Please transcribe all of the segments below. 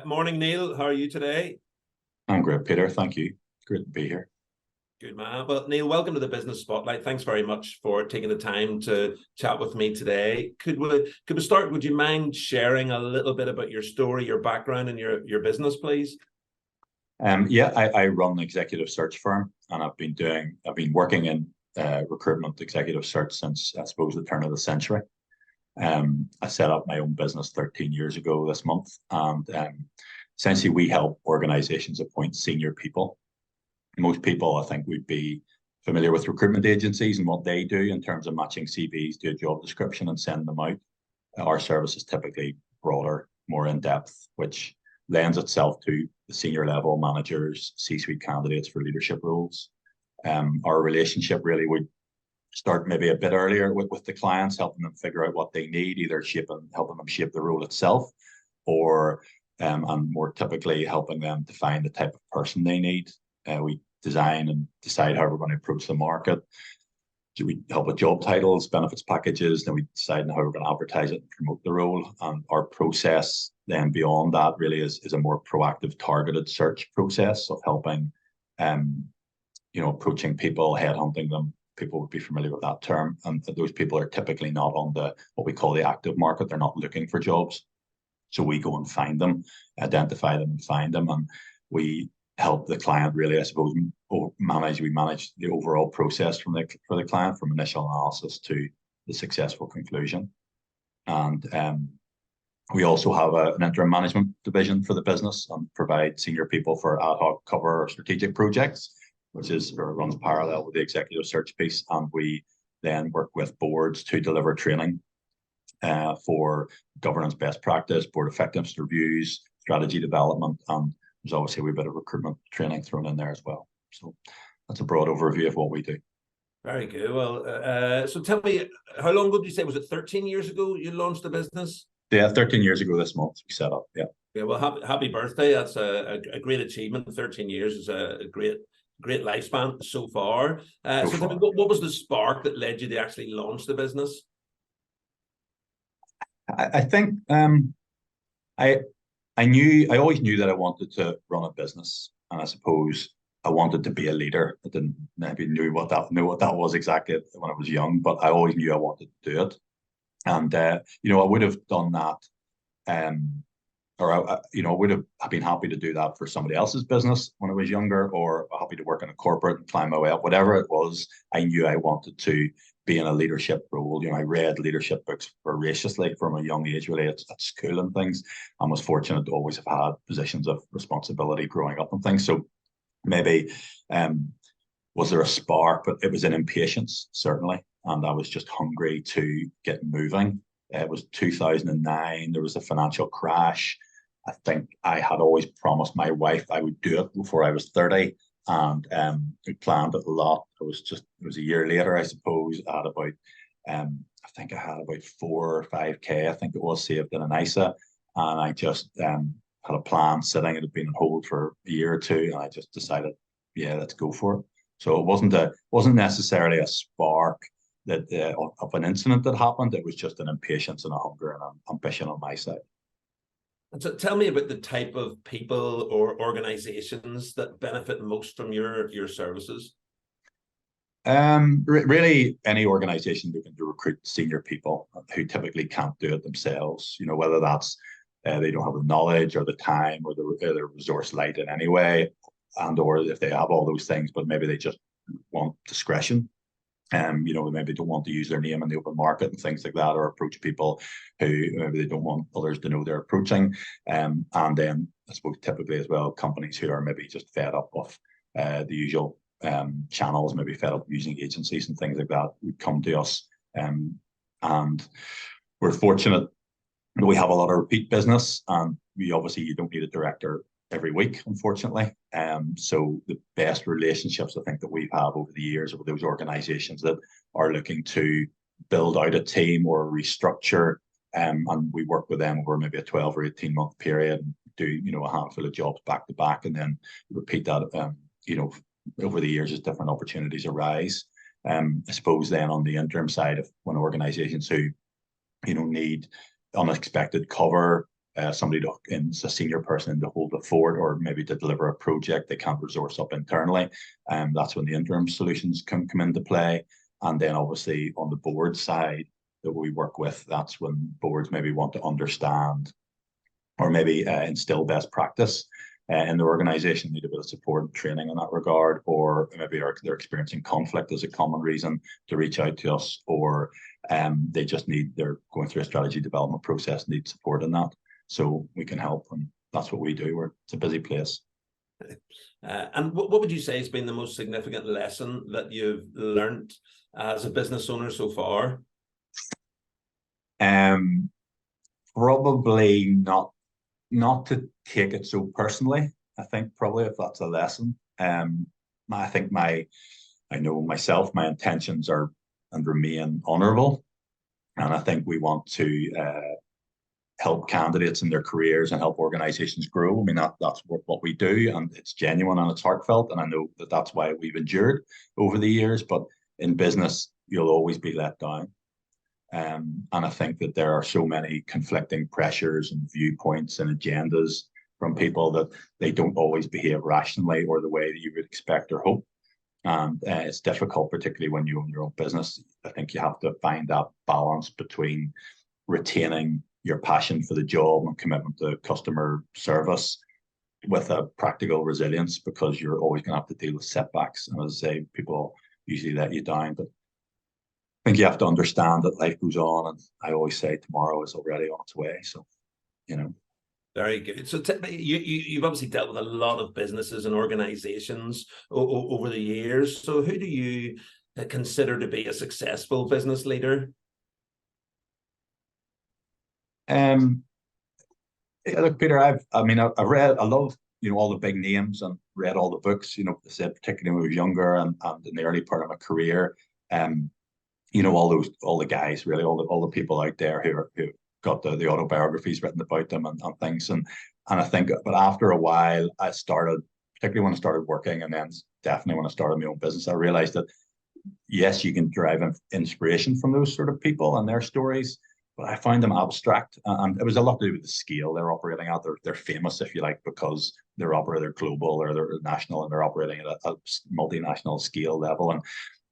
Morning, Neil. How are you today? I'm great, Peter. Thank you. Great to be here. Good man. Well, Neil, welcome to the Business Spotlight. Thanks very much for taking the time to chat with me today. Could we start? Would you mind sharing a little bit about your story, your background, and your business, please? Yeah, I run an executive search firm, and I've been working in recruitment executive search since, I suppose, the turn of the century. I set up my own business 13 years ago this month, and essentially we help organizations appoint senior people. Most people, I think, would be familiar with recruitment agencies and what they do in terms of matching CVs to a job description and sending them out. Our service is typically broader, more in-depth, which lends itself to the senior level managers, C-suite candidates for leadership roles. Our relationship really would start maybe a bit earlier with the clients, helping them figure out what they need, either helping them shape the role itself, or and more typically helping them to find the type of person they need. We design and decide how we're going to approach the market. Do we help with job titles, benefits packages? Then we decide how we're going to advertise it and promote the role. And our process then beyond that really is a more proactive, targeted search process of helping, approaching people, headhunting them. People would be familiar with that term. And those people are typically not on what we call the active market. They're not looking for jobs. So we go and find them, identify them and find them. And we help the client really, I suppose, we manage the overall process for the client, from initial analysis to the successful conclusion. And we also have an interim management division for the business and provide senior people for ad hoc cover or strategic projects, which runs parallel with the executive search piece. And we then work with boards to deliver training for governance best practice, board effectiveness reviews, strategy development, and there's obviously a wee bit of recruitment training thrown in there as well. So that's a broad overview of what we do. Very good. Well, so tell me, how long ago did you say? Was it 13 years ago you launched the business? Yeah, 13 years ago this month we set up. Yeah. Yeah. Well, happy birthday. That's a great achievement. 13 years is a great lifespan so far. So tell me, what was the spark that led you to actually launch the business? I think I always knew that I wanted to run a business, and I suppose I wanted to be a leader. I didn't maybe know what that was exactly when I was young, but I always knew I wanted to do it. And I would have done that, I would have been happy to do that for somebody else's business when I was younger, or happy to work in a corporate and climb my way up. Whatever it was, I knew I wanted to be in a leadership role. I read leadership books voraciously from a young age, really at school and things, and was fortunate to always have had positions of responsibility growing up and things. So maybe was there a spark, but it was an impatience, certainly. And I was just hungry to get moving. It was 2009. There was a financial crash. I think I had always promised my wife I would do it before I was 30. And we planned it a lot. It was a year later, I suppose. I think I had about 4 or 5K, I think it was, saved in an ISA. And I just had a plan sitting. It had been on hold for a year or two. And I just decided, yeah, let's go for it. So it wasn't necessarily a spark of an incident that happened. It was just an impatience and a hunger and an ambition on my side. And so tell me about the type of people or organizations that benefit most from your services. Really, any organization looking to recruit senior people who typically can't do it themselves, whether that's they don't have the knowledge or the time or the resource light in any way, and or if they have all those things, but maybe they just want discretion. Maybe don't want to use their name in the open market and things like that, or approach people who maybe they don't want others to know they're approaching. And then I suppose typically as well, companies who are maybe just fed up with the usual channels, maybe fed up using agencies and things like that, would come to us. And we're fortunate that we have a lot of repeat business, and you don't need a director every week, unfortunately. So the best relationships I think that we've had over the years with those organizations that are looking to build out a team or restructure, and we work with them over maybe a 12 or 18-month period, and do a handful of jobs back to back, and then repeat that over the years as different opportunities arise. I suppose then on the interim side, of when organizations who need unexpected cover, somebody as a senior person to hold the fort, or maybe to deliver a project they can't resource up internally. That's when the interim solutions come into play. And then obviously on the board side that we work with, that's when boards maybe want to understand or maybe instill best practice in the organization, need a bit of support and training in that regard, or maybe they're experiencing conflict as a common reason to reach out to us, or they're going through a strategy development process, need support in that. So we can help, and that's what we do. It's a busy place. And what would you say has been the most significant lesson that you've learned as a business owner so far? Probably not to take it so personally. I think probably if that's a lesson. I think I know myself, my intentions are and remain honourable, and I think we want to help candidates in their careers and help organisations grow. I mean, that's what we do, and it's genuine and it's heartfelt, and I know that's why we've endured over the years. But in business, you'll always be let down. And I think that there are so many conflicting pressures and viewpoints and agendas from people that they don't always behave rationally or the way that you would expect or hope. And it's difficult, particularly when you own your own business. I think you have to find that balance between retaining your passion for the job and commitment to customer service with a practical resilience, because you're always going to have to deal with setbacks. And as I say, people usually let you down, but I think you have to understand that life goes on, and I always say tomorrow is already on its way. So, Very good. So you've obviously dealt with a lot of businesses and organizations over the years. So who do you consider to be a successful business leader? Look, Peter, I've read, I love, all the big names and read all the books, I said, particularly when I was younger and in the early part of my career. All the guys, really, all the people out there who got the autobiographies written about them and things. And I think, but after a while, I started, particularly when I started working, and then definitely when I started my own business, I realized that, yes, you can derive inspiration from those sort of people and their stories, but I find them abstract. And it was a lot to do with the scale they're operating at. They're famous, if you like, because they're global or they're national, and they're operating at a multinational scale level. And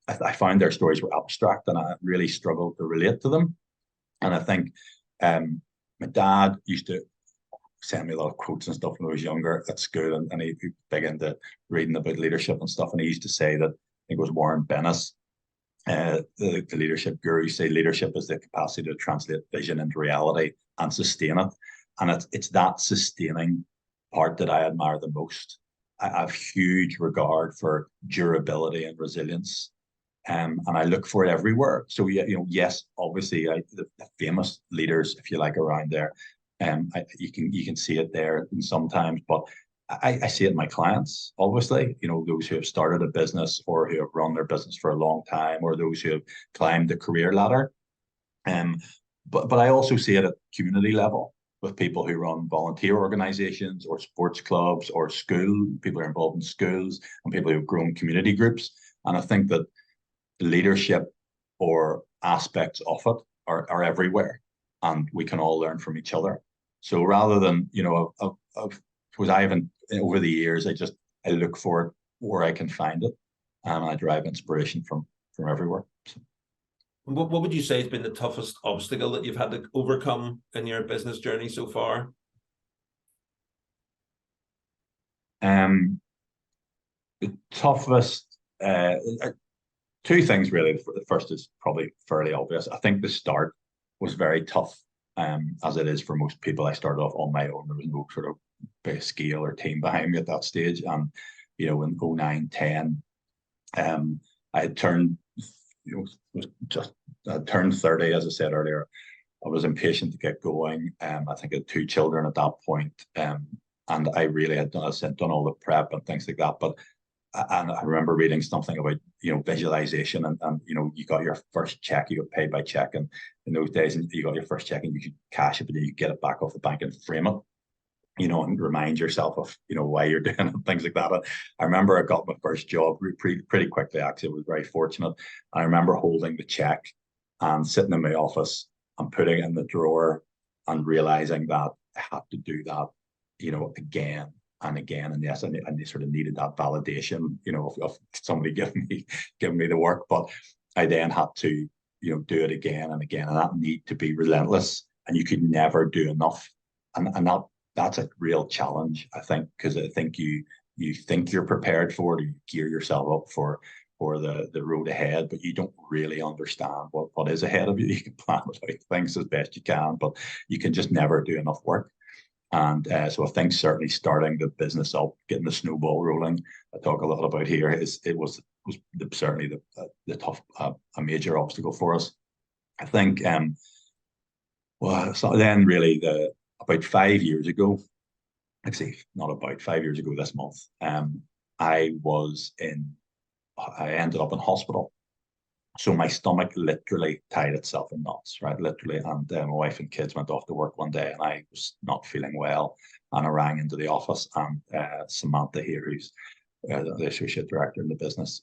I found their stories were abstract, and I really struggled to relate to them. And I think my dad used to send me a lot of quotes and stuff when I was younger at school, and he big into reading about leadership and stuff. And he used to say that, I think it was Warren Bennis, the leadership guru, say leadership is the capacity to translate vision into reality and sustain it. And it's that sustaining part that I admire the most. I have huge regard for durability and resilience. And I look for it everywhere. So yes, obviously, the famous leaders, if you like, around there, you can see it there sometimes. But I see it in my clients, obviously. Those who have started a business or who have run their business for a long time, or those who have climbed the career ladder. But I also see it at community level with people who run volunteer organizations or sports clubs or people who are involved in schools, and people who have grown community groups. And I think that leadership or aspects of it are everywhere, and we can all learn from each other. So rather than, because I haven't, over the years, I look for it where I can find it, and I derive inspiration from everywhere. So. What would you say has been the toughest obstacle that you've had to overcome in your business journey so far? The toughest, two things really. The first is probably fairly obvious. I think the start was very tough, as it is for most people. I started off on my own. There was no sort of big scale or team behind me at that stage. And, in 2009, 10, I had turned, I turned 30, as I said earlier. I was impatient to get going. I think I had 2 children at that point. And I really had done all the prep and things like that. And I remember reading something about, visualization and you got your first check, you got paid by check. And in those days, you got your first check and you could cash it, but then you get it back off the bank and frame it, and remind yourself of, why you're doing it and things like that. I remember I got my first job pretty quickly, actually. I was very fortunate. I remember holding the check and sitting in my office and putting it in the drawer and realizing that I had to do that, again and again. And yes, I sort of needed that validation, of somebody giving me the work. But I then had to, do it again and again, and that need to be relentless. And you could never do enough. And that's a real challenge, I think, because I think you think you're prepared for it, or you gear yourself up for the road ahead, but you don't really understand what is ahead of you. You can plan out things as best you can, but you can just never do enough work. And so I think certainly starting the business up, getting the snowball rolling, I talk a lot about here, was certainly the tough, a major obstacle for us. I think, so then really about 5 years ago, actually not about 5 years ago this month, I ended up in hospital. So my stomach literally tied itself in knots, right? Literally. And my wife and kids went off to work one day and I was not feeling well. And I rang into the office, and Samantha here, who's the associate director in the business,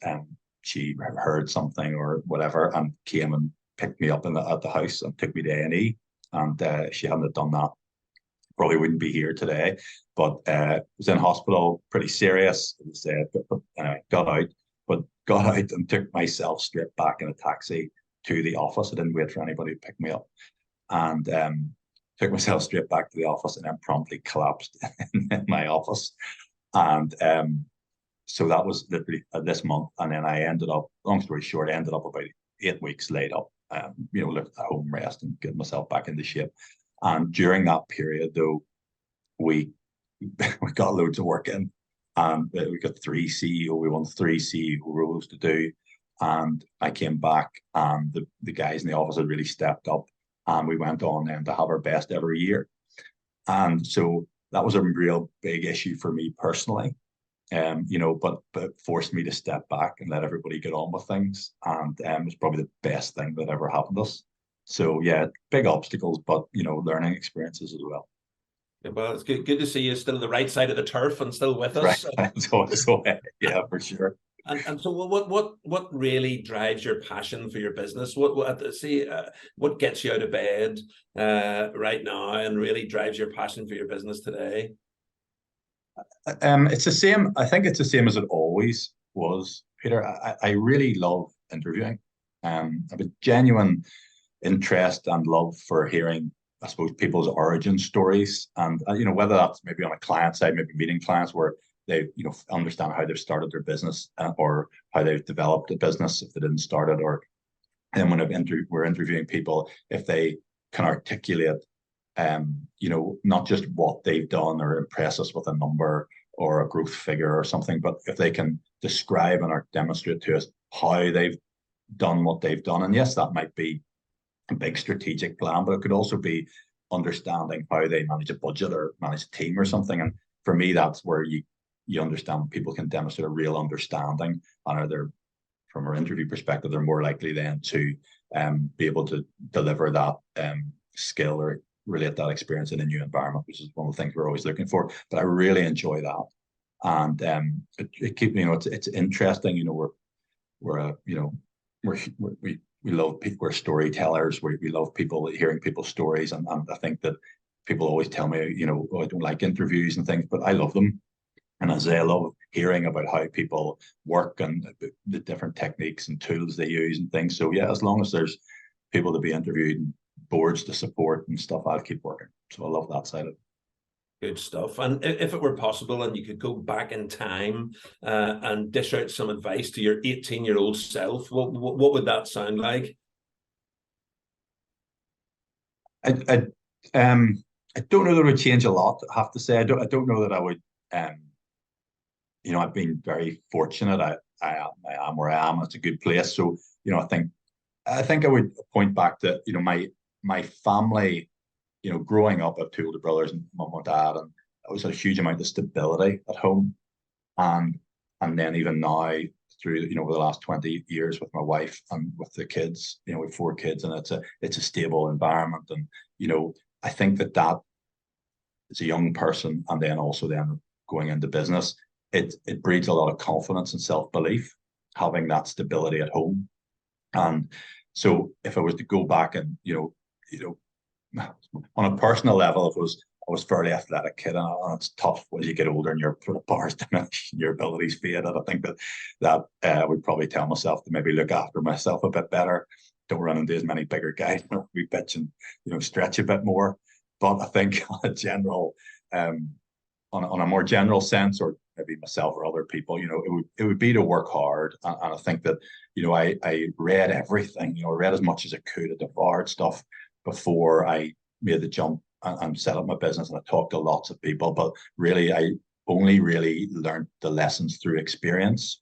she heard something or whatever and came and picked me up at the house and took me to A&E. And she hadn't done that, probably wouldn't be here today. But was in hospital, pretty serious, as I said, but anyway, got out and took myself straight back in a taxi to the office. I didn't wait for anybody to pick me up, and took myself straight back to the office, and then promptly collapsed in my office. And so that was literally this month. And then I ended up, long story short, I ended up about 8 weeks laid up, looked at home, rest, and get myself back into shape. And during that period, though, we got loads of work in. And we got we won 3 CEO roles to do. And I came back, and the guys in the office had really stepped up, and we went on then to have our best ever year. And so that was a real big issue for me personally, but forced me to step back and let everybody get on with things. And it was probably the best thing that ever happened to us. So yeah, big obstacles, but learning experiences as well. Well, it's good to see you still on the right side of the turf and still with us. Right. So yeah, for sure. And so what really drives your passion for your business? What gets you out of bed right now and really drives your passion for your business today? It's the same. I think it's the same as it always was, Peter. I really love interviewing. I have a genuine interest and love for hearing, I suppose, people's origin stories, and whether that's maybe on a client side, maybe meeting clients where they understand how they've started their business, or how they've developed a business if they didn't start it, or then when we're interviewing people, if they can articulate, not just what they've done or impress us with a number or a growth figure or something, but if they can describe and demonstrate to us how they've done what they've done. And yes, that might be a big strategic plan, but it could also be understanding how they manage a budget or manage a team or something. And for me, that's where you understand people can demonstrate a real understanding, and are there, from our interview perspective, they're more likely then to be able to deliver that skill or relate that experience in a new environment, which is one of the things we're always looking for. But I really enjoy that, and it's interesting. We love people. We're storytellers. We love people, hearing people's stories, and I think that people always tell me, I don't like interviews and things, but I love them. And as I love hearing about how people work and the different techniques and tools they use and things. So yeah, as long as there's people to be interviewed and boards to support and stuff, I'll keep working. So I love that side of it. Good stuff. And if it were possible and you could go back in time and dish out some advice to your 18-year-old self, what would that sound like? I don't know that it would change a lot, I have to say. I don't know that I would. I've been very fortunate. I am where I am. It's a good place. So I think I would point back to my family. Growing up, I have 2 older brothers and mum and dad, and it was a huge amount of stability at home. And then even now, through over the last 20 years with my wife and with the kids, we have 4 kids, and it's a stable environment. And I think that as a young person, and then also then going into business, it breeds a lot of confidence and self-belief, having that stability at home. And so if I was to go back and on a personal level, if it was I was a fairly athletic kid, and it's tough as you get older and your bars diminish and your abilities fade. And I think that I would probably tell myself to maybe look after myself a bit better. Don't run into as many bigger guys, we pitch and stretch a bit more. But I think on a general, on a more general sense, or maybe myself or other people, it would be to work hard. And I think that I read everything, read as much as I could. I devoured stuff before I made the jump and set up my business, and I talked to lots of people, but really I only really learned the lessons through experience.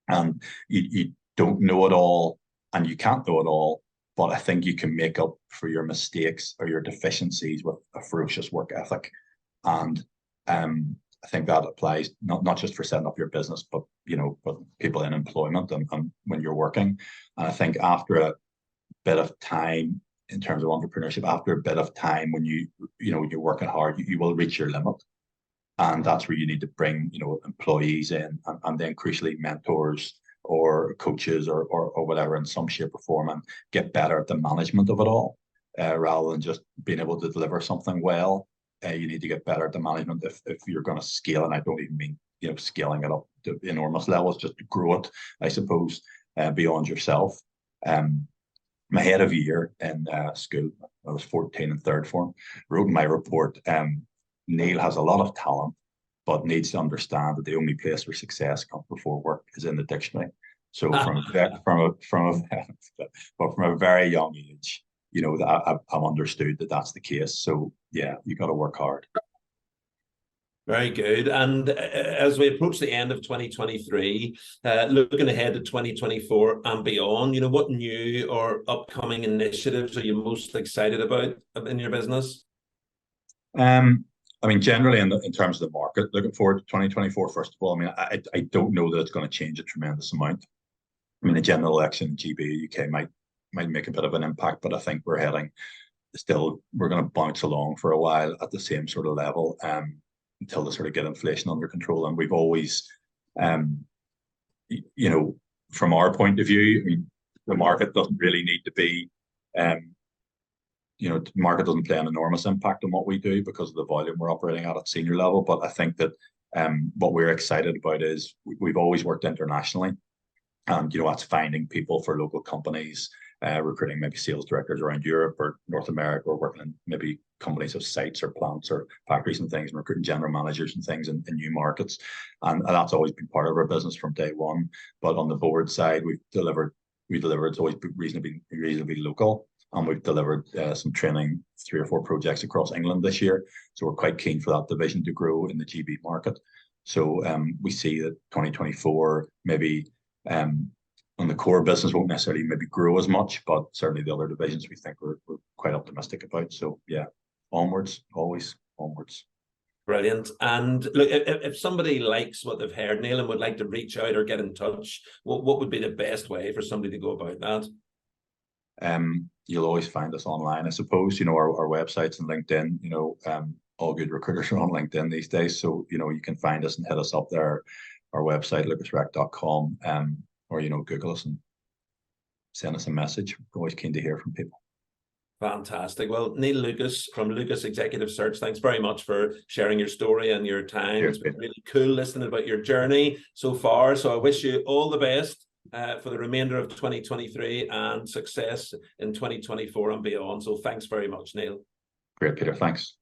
And you don't know it all, and you can't know it all, but I think you can make up for your mistakes or your deficiencies with a ferocious work ethic. And I think that applies not just for setting up your business, but but people in employment and when you're working. And I think after a bit of time, in terms of entrepreneurship, after a bit of time, when you're working hard, you will reach your limit. And that's where you need to bring employees in, and then crucially mentors or coaches or whatever in some shape or form, and get better at the management of it all, rather than just being able to deliver something well. You need to get better at the management if you're going to scale. And I don't even mean scaling it up to enormous levels, just to grow it, I suppose, beyond yourself. My head of year in school, I was 14 in third form, wrote in my report, Neal has a lot of talent, but needs to understand that the only place where success comes before work is in the dictionary. So from a very young age, I've understood that that's the case. So yeah, you got to work hard. Very good. And as we approach the end of 2023, looking ahead to 2024 and beyond, what new or upcoming initiatives are you most excited about in your business? I mean, generally in terms of the market, looking forward to 2024, first of all, I mean, I don't know that it's going to change a tremendous amount. I mean, the general election in GB, UK might make a bit of an impact, but I think we're going to bounce along for a while at the same sort of level, until they sort of get inflation under control. And we've always, from our point of view, I mean, the market doesn't really need to be, the market doesn't play an enormous impact on what we do because of the volume we're operating at senior level. But I think that what we're excited about is we've always worked internationally. And, that's finding people for local companies, recruiting maybe sales directors around Europe or North America, or working in maybe companies of sites or plants or factories and things, and recruiting general managers and things in new markets. And that's always been part of our business from day one. But on the board side, we delivered, it's always been reasonably local. And we've delivered some training, 3 or 4 projects across England this year. So we're quite keen for that division to grow in the GB market. So we see that 2024 maybe on the core business won't necessarily maybe grow as much, but certainly the other divisions we think we're quite optimistic about. So yeah, onwards, always onwards. Brilliant. And look, if somebody likes what they've heard, Neal, and would like to reach out or get in touch, what would be the best way for somebody to go about that? You'll always find us online, I suppose. Our websites and LinkedIn. All good recruiters are on LinkedIn these days, so you can find us and hit us up there. Our website, lucasrec.com, or Google us and send us a message. We're always keen to hear from people. Fantastic. Well, Neal Lucas from Lucas Executive Search, thanks very much for sharing your story and your time. It's been really cool listening about your journey so far. So I wish you all the best for the remainder of 2023 and success in 2024 and beyond. So thanks very much, Neal. Great, Peter. Thanks.